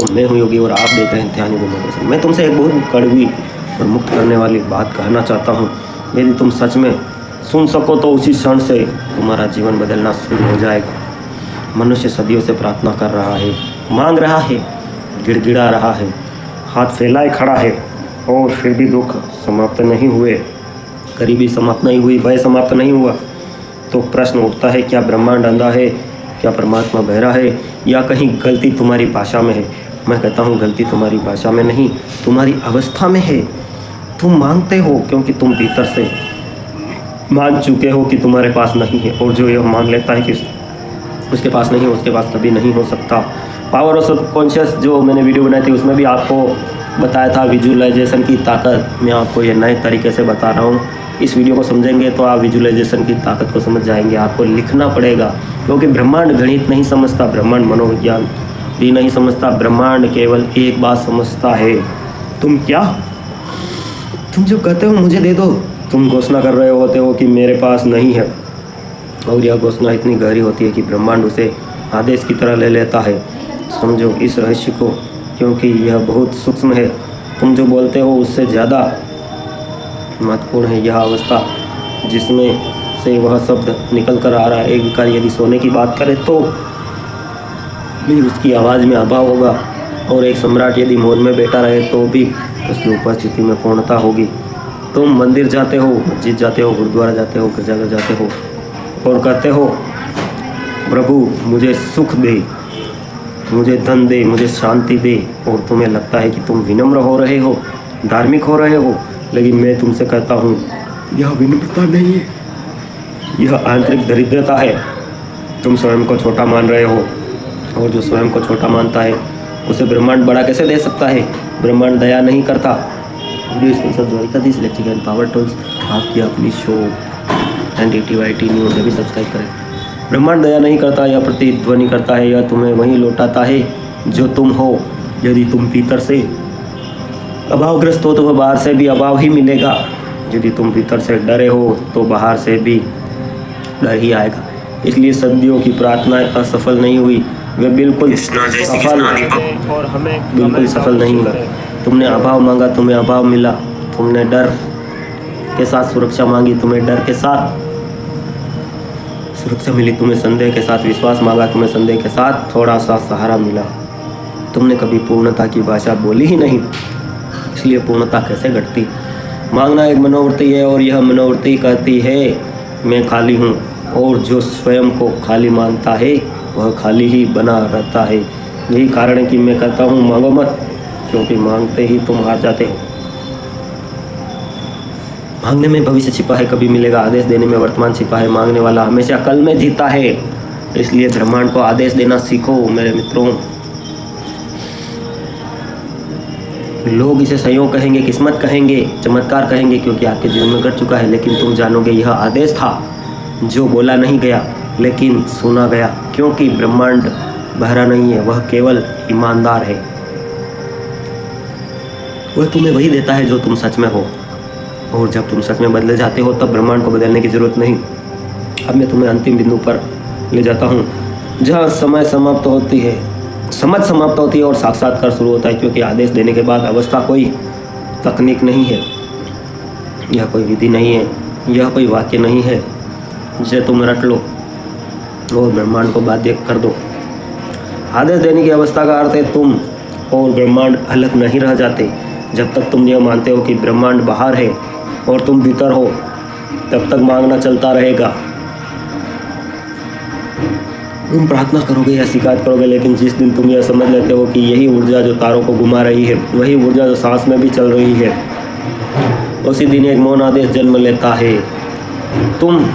दोस्तों, मैं हूं योगी और आप देख रहे हैं ध्यान योगी मेडिटेशन। मैं तुमसे एक बहुत कड़वी और मुक्त करने वाली बात कहना चाहता हूं। यदि तुम सच में सुन सको तो उसी क्षण से तुम्हारा जीवन बदलना शुरू हो जाएगा। मनुष्य सदियों से प्रार्थना कर रहा है, मांग रहा है, गिड़गिड़ा रहा है, हाथ फैलाए खड़ा है और फिर भी दुख समाप्त नहीं हुए, गरीबी समाप्त नहीं हुई, भय समाप्त नहीं हुआ। तो प्रश्न उठता है, क्या ब्रह्मांड अंधा है, क्या परमात्मा बहरा है, या कहीं गलती तुम्हारी भाषा में है? मैं कहता हूँ गलती तुम्हारी भाषा में नहीं, तुम्हारी अवस्था में है। तुम मांगते हो क्योंकि तुम भीतर से मान चुके हो कि तुम्हारे पास नहीं है, और जो यह मान लेता है कि उसके पास नहीं है, उसके पास कभी नहीं हो सकता। पावर ऑफ सबकॉन्शियस जो मैंने वीडियो बनाई थी उसमें भी आपको बताया था विजुअलाइजेशन की ताकत। मैं आपको ये नए तरीके से बता रहा हूँ। इस वीडियो को समझेंगे तो आप विजुअलाइजेशन की ताकत को समझ जाएंगे। आपको लिखना पड़ेगा क्योंकि ब्रह्मांड गणित नहीं समझता, ब्रह्मांड मनोविज्ञान भी नहीं समझता। ब्रह्मांड केवल एक बात समझता है, तुम क्या, तुम जो कहते हो मुझे दे दो, तुम घोषणा कर रहे होते हो कि मेरे पास नहीं है, और यह घोषणा इतनी गहरी होती है कि ब्रह्मांड उसे आदेश की तरह ले लेता है। समझो इस रहस्य को, क्योंकि यह बहुत सूक्ष्म है। तुम जो बोलते हो उससे ज़्यादा महत्वपूर्ण है यह अवस्था जिसमें से वह शब्द निकल कर आ रहा है। एक विकार यदि सोने की बात करे तो भी उसकी आवाज़ में अभाव होगा, और एक सम्राट यदि मौन में बैठा रहे तो भी उसकी उपस्थिति में पूर्णता होगी। तुम मंदिर जाते हो, मस्जिद जाते हो, गुरुद्वारा जाते हो, गिरजाघर जाते हो और कहते हो प्रभु मुझे सुख दे, मुझे धन दे, मुझे शांति दे, और तुम्हें लगता है कि तुम विनम्र हो रहे हो, धार्मिक हो रहे हो। लेकिन मैं तुमसे कहता हूँ यह विनम्रता नहीं है, यह आंतरिक दरिद्रता है। तुम स्वयं को छोटा मान रहे हो, और जो स्वयं को छोटा मानता है उसे ब्रह्मांड बड़ा कैसे दे सकता है? ब्रह्मांड दया नहीं करता। Video sponsor Dwarkadhish electric and power tools, आपकी अपनी शो NDTYT न्यूज़ भी सब्सक्राइब करें। ब्रह्मांड दया नहीं करता, यह प्रतिध्वनि करता है, यह तुम्हें वहीं लौटाता है जो तुम हो। यदि तुम भीतर से अभावग्रस्त हो तो वह बाहर से भी अभाव ही मिलेगा। यदि तुम भीतर से डरे हो तो बाहर से भी डर ही आएगा। इसलिए सदियों की प्रार्थनाएं असफल नहीं हुई, वे बिल्कुल सफल नहीं हुई। तुमने अभाव मांगा, तुम्हें अभाव मिला। तुमने डर के साथ सुरक्षा मांगी, तुम्हें डर के साथ सुरक्षा मिली। तुमने संदेह के साथ विश्वास मांगा, तुम्हें संदेह के साथ थोड़ा सा सहारा मिला। तुमने कभी पूर्णता की भाषा बोली ही नहीं, इसलिए पूर्णता कैसे घटती? मांगना एक मनोवृत्ति है, और यह मनोवृत्ति कहती है मैं खाली हूँ, और जो स्वयं को खाली मानता है वह खाली ही बना रहता है। यही कारण है कि मैं कहता हूँ मांगो मत, क्योंकि मांगते ही तुम हार जाते हो। मांगने में भविष्य छिपा है, कभी मिलेगा। आदेश देने में वर्तमान छिपा है, मांगने वाला हमेशा कल में जीता है। इसलिए ब्रह्मांड को आदेश देना सीखो मेरे मित्रों। लोग इसे संयोग कहेंगे, किस्मत कहेंगे, चमत्कार कहेंगे, क्योंकि आपके जीवन में घट चुका है। लेकिन तुम जानोगे यह आदेश था जो बोला नहीं गया लेकिन सुना गया, क्योंकि ब्रह्मांड बहरा नहीं है, वह केवल ईमानदार है। वह तुम्हें वही देता है जो तुम सच में हो, और जब तुम सच में बदले जाते हो तब ब्रह्मांड को बदलने की ज़रूरत नहीं। अब मैं तुम्हें अंतिम बिंदु पर ले जाता हूँ, जहाँ समय समाप्त होती है, समझ समाप्त होती है और साक्षात्कार शुरू होता है। क्योंकि आदेश देने के बाद अवस्था कोई तकनीक नहीं है, यह कोई विधि नहीं है, यह कोई वाक्य नहीं है जिसे तुम रट लो और ब्रह्मांड को बाध्य कर दो। आदेश देने की अवस्था का अर्थ है तुम और ब्रह्मांड अलग नहीं रह जाते। जब तक तुम यह मानते हो कि ब्रह्मांड बाहर है और तुम भीतर हो, तब तक मांगना चलता रहेगा। तुम प्रार्थना करोगे या शिकायत करोगे, लेकिन जिस दिन तुम यह समझ लेते हो कि यही ऊर्जा जो तारों को घुमा रही है, वही ऊर्जा जो सांस में भी चल रही है, उसी दिन एक मौन आदेश जन्म लेता है। तुम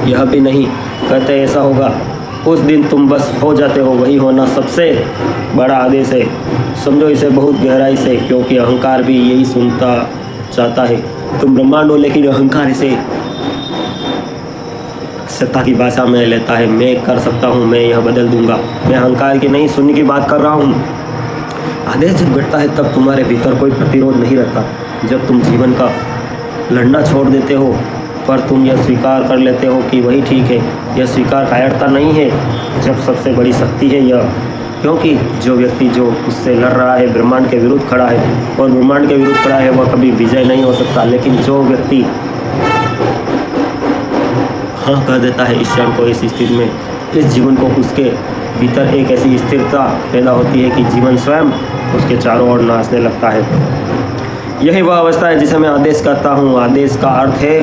यह भी नहीं कहते ऐसा होगा, उस दिन तुम बस हो जाते हो। वही होना सबसे बड़ा आदेश है। समझो इसे बहुत गहराई से, क्योंकि अहंकार भी यही सुनता चाहता है। तुम ब्रह्मांड हो, लेकिन अहंकार इसे सत्ता की भाषा में लेता है। मैं कर सकता हूँ, मैं यह बदल दूंगा। मैं अहंकार की नहीं, शून्य की बात कर रहा हूँ। आदेश जब घटता है तब तुम्हारे भीतर कोई प्रतिरोध नहीं रहता। जब तुम जीवन का लड़ना छोड़ देते हो, पर तुम यह स्वीकार कर लेते हो कि वही ठीक है। यह स्वीकार कायरता नहीं है। जब सबसे बड़ी शक्ति है यह क्योंकि जो व्यक्ति जो उससे लड़ रहा है ब्रह्मांड के विरुद्ध खड़ा है और ब्रह्मांड के विरुद्ध खड़ा है वह कभी विजय नहीं हो सकता। लेकिन जो व्यक्ति हाँ कह देता है इस क्षण को, इस स्थिति में, इस जीवन को, उसके भीतर एक ऐसी स्थिरता पैदा होती है कि जीवन स्वयं उसके चारों ओर नाचने लगता है। यही वह अवस्था है जिसे मैं आदेश कहता हूँ। आदेश का अर्थ है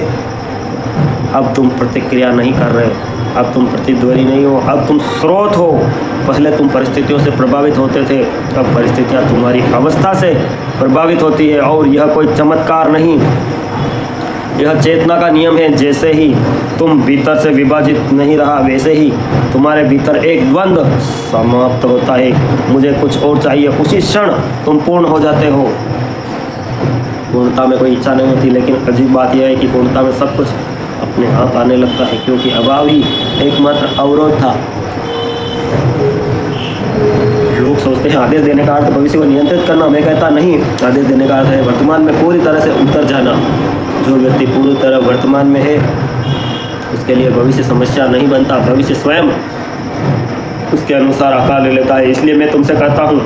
अब तुम प्रतिक्रिया नहीं कर रहे, अब तुम प्रतिध्वनि नहीं हो, अब तुम स्रोत हो। पहले तुम परिस्थितियों से प्रभावित होते थे, अब परिस्थितियाँ तुम्हारी अवस्था से प्रभावित होती है। और यह कोई चमत्कार नहीं, यह चेतना का नियम है। जैसे ही तुम भीतर से विभाजित नहीं रहा वैसे ही तुम्हारे भीतर एक द्वंद्व समाप्त होता है। मुझे कुछ और चाहिए, उसी क्षण तुम पूर्ण हो जाते हो। पूर्णता में कोई इच्छा नहीं होती, लेकिन अजीब बात यह है कि पूर्णता में सब कुछ अपने आप आने लगता है, क्योंकि अभाव ही एकमात्र अवरोध था। लोग सोचते हैं आदेश देने का अर्थ भविष्य को नियंत्रित करना। मैं कहता नहीं, आदेश देने का अर्थ है वर्तमान में पूरी तरह से उतर जाना। जो व्यक्ति पूरी तरह वर्तमान में है उसके लिए भविष्य समस्या नहीं बनता, भविष्य स्वयं उसके अनुसार आकार ले लेता है। इसलिए मैं तुमसे कहता हूँ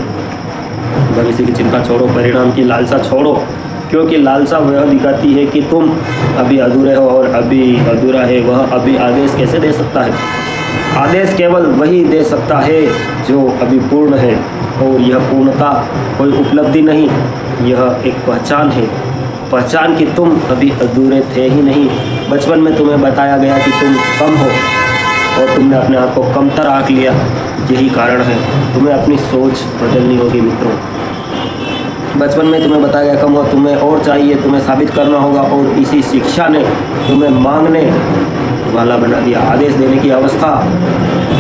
भविष्य की चिंता छोड़ो, परिणाम की लालसा छोड़ो, क्योंकि लालसा वह दिखाती है कि तुम अभी अधूरे हो और अभी अधूरा है वह अभी आदेश कैसे दे सकता है। आदेश केवल वही दे सकता है जो अभी पूर्ण है, और यह पूर्णता कोई उपलब्धि नहीं, यह एक पहचान है। पहचान कि तुम अभी अधूरे थे ही नहीं। बचपन में तुम्हें बताया गया कि तुम कम हो और तुमने अपने आप को कमतर आंक लिया। यही कारण है, तुम्हें अपनी सोच बदलनी होगी मित्रों। बचपन में तुम्हें बताया गया कम हो, तुम्हें और चाहिए, तुम्हें साबित करना होगा, और इसी शिक्षा ने तुम्हें मांगने वाला बना दिया। आदेश देने की अवस्था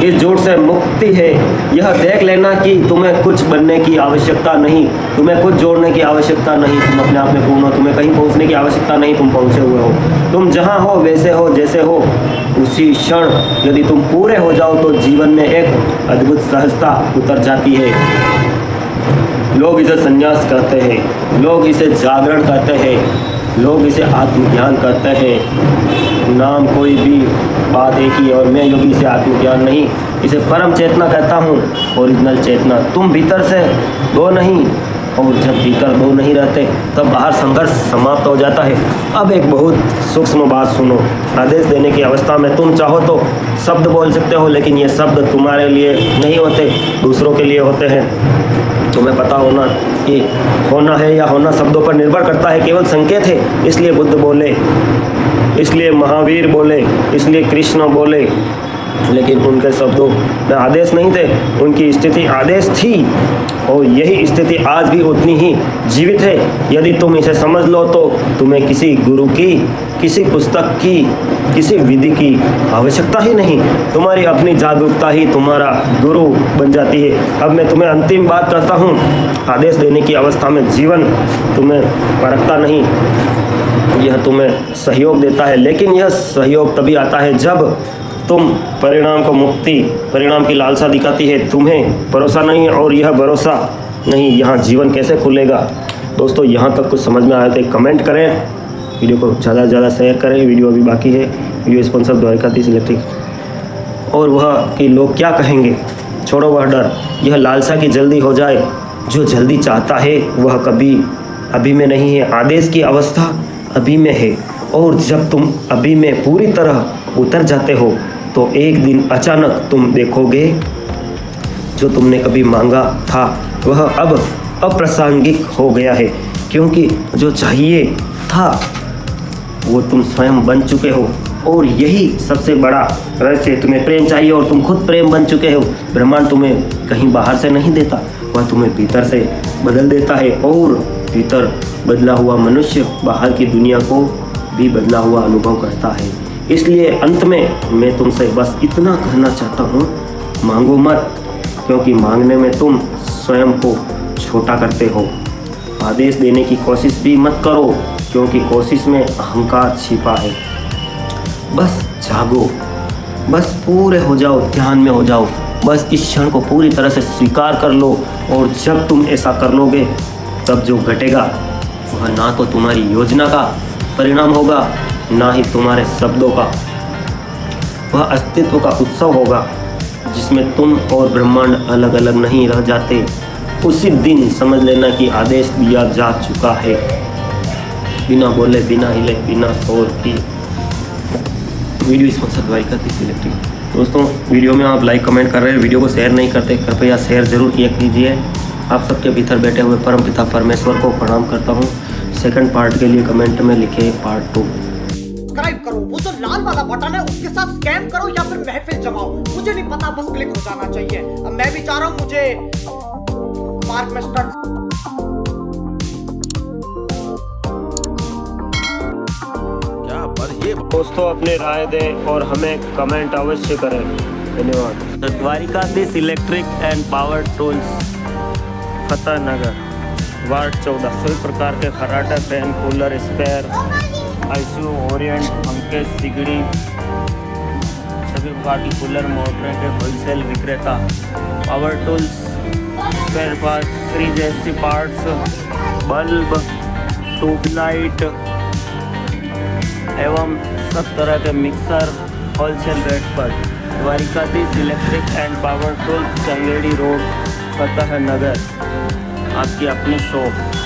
इस झूठ से मुक्ति है। यह देख लेना कि तुम्हें कुछ बनने की आवश्यकता नहीं, तुम्हें कुछ जोड़ने की आवश्यकता नहीं, तुम अपने आप में पूर्ण हो, तुम्हें कहीं पहुंचने की आवश्यकता नहीं, तुम पहुंचे हुए हो। तुम जहां हो वैसे हो जैसे हो। उसी क्षण यदि तुम पूरे हो जाओ तो जीवन में एक अद्भुत सहजता उतर जाती है। लोग इसे संन्यास कहते हैं, लोग इसे जागरण कहते हैं, लोग इसे आत्मज्ञान कहते हैं। नाम कोई भी, बात एक ही है, और मैं योगी इसे आत्मज्ञान नहीं, इसे परम चेतना कहता हूँ। ओरिजिनल चेतना। तुम भीतर से दो नहीं, और जब भीतर दो नहीं रहते तब बाहर संघर्ष समाप्त हो जाता है। अब एक बहुत सूक्ष्म बात सुनो। आदेश देने की अवस्था में तुम चाहो तो शब्द बोल सकते हो, लेकिन ये शब्द तुम्हारे लिए नहीं होते, दूसरों के लिए होते हैं। तुम्हें पता होना कि होना है या होना शब्दों पर निर्भर करता है, केवल संकेत है। इसलिए बुद्ध बोले, इसलिए महावीर बोले, इसलिए कृष्ण बोले, लेकिन उनके शब्दों में आदेश नहीं थे, उनकी स्थिति आदेश थी। और यही स्थिति आज भी उतनी ही जीवित है। यदि तुम इसे समझ लो तो तुम्हें किसी गुरु की, किसी पुस्तक की, किसी विधि की आवश्यकता ही नहीं। तुम्हारी अपनी जागरूकता ही तुम्हारा गुरु बन जाती है। अब मैं तुम्हें अंतिम बात कहता हूँ। आदेश देने की अवस्था में जीवन तुम्हें परखता नहीं, यह तुम्हें सहयोग देता है। लेकिन यह सहयोग तभी आता है जब तुम परिणाम को मुक्ति, परिणाम की लालसा दिखाती है। तुम्हें भरोसा नहीं, और यह भरोसा नहीं, यहाँ जीवन कैसे खुलेगा। दोस्तों, यहाँ तक कुछ समझ में आया तो कमेंट करें, वीडियो को ज़्यादा से ज़्यादा शेयर करें। वीडियो अभी बाकी है। Video sponsor Dwarkadhish electric. और वह कि लोग क्या कहेंगे, छोड़ो वह डर, यह लालसा की जल्दी हो जाए। जो जल्दी चाहता है वह कभी अभी में नहीं है। आदेश की अवस्था अभी में है, और जब तुम अभी में पूरी तरह उतर जाते हो तो एक दिन अचानक तुम देखोगे जो तुमने कभी मांगा था वह अब अप्रासंगिक हो गया है, क्योंकि जो चाहिए था वो तुम स्वयं बन चुके हो। और यही सबसे बड़ा रहस्य, तुम्हें प्रेम चाहिए और तुम खुद प्रेम बन चुके हो। ब्रह्मांड तुम्हें कहीं बाहर से नहीं देता, वह तुम्हें भीतर से बदल देता है। और भीतर बदला हुआ मनुष्य बाहर की दुनिया को भी बदला हुआ अनुभव करता है। इसलिए अंत में मैं तुमसे बस इतना कहना चाहता हूँ, मांगो मत, क्योंकि मांगने में तुम स्वयं को छोटा करते हो। आदेश देने की कोशिश भी मत करो, क्योंकि कोशिश में अहंकार छिपा है। बस जागो, बस पूरे हो जाओ, ध्यान में हो जाओ, बस इस क्षण को पूरी तरह से स्वीकार कर लो। और जब तुम ऐसा कर लोगे तब जो घटेगा वह ना तो तुम्हारी योजना का परिणाम होगा, ना ही तुम्हारे शब्दों का, वह अस्तित्व का उत्सव होगा। जिसमें तुम और ब्रह्मांड अलग अलग नहीं रह जाते, उसी दिन समझ लेना कि आदेश दिया जा चुका है। बिना बोले, बिना हिले, बिना शोर की। Video sponsor Dwarkadhish electric. दोस्तों, वीडियो में आप लाइक कमेंट कर रहे हैं, वीडियो को शेयर नहीं करते, कृपया शेयर जरूर किया कीजिए। आप सबके भीतर बैठे हुए परमपिता परमेश्वर को प्रणाम करता हूँ। सेकंड पार्ट के लिए कमेंट में लिखे पार्ट 2। सब्सक्राइब करो, वो जो लाल वाला बटन है उसके साथ स्कैम करो या फिर महफिल जमाओ, मुझे नहीं पता, बस क्लिक हो जाना चाहिए। अब मैं भी चाह रहा हूँ मुझे मार्क में स्टड। दोस्तों, अपनी राय दें और हमें कमेंट अवश्य करें। धन्यवाद। Dwarikadhish electric and power tools, Fateh Nagar, ward 14। सभी प्रकार के खराटा, fan, cooler, spare, ICU, Orient, पंखे, सिगड़ी, सभी प्रकार की कूलर मोटरें के होलसेल विक्रेता। Power tools, spare parts, fridge, AC parts, bulb, tubelight एवं सब तरह के मिक्सर होलसेल रेट पर। Dwarikadhish electric and power tools, Changedi road, Fateh Nagar, आपकी अपनी शॉप।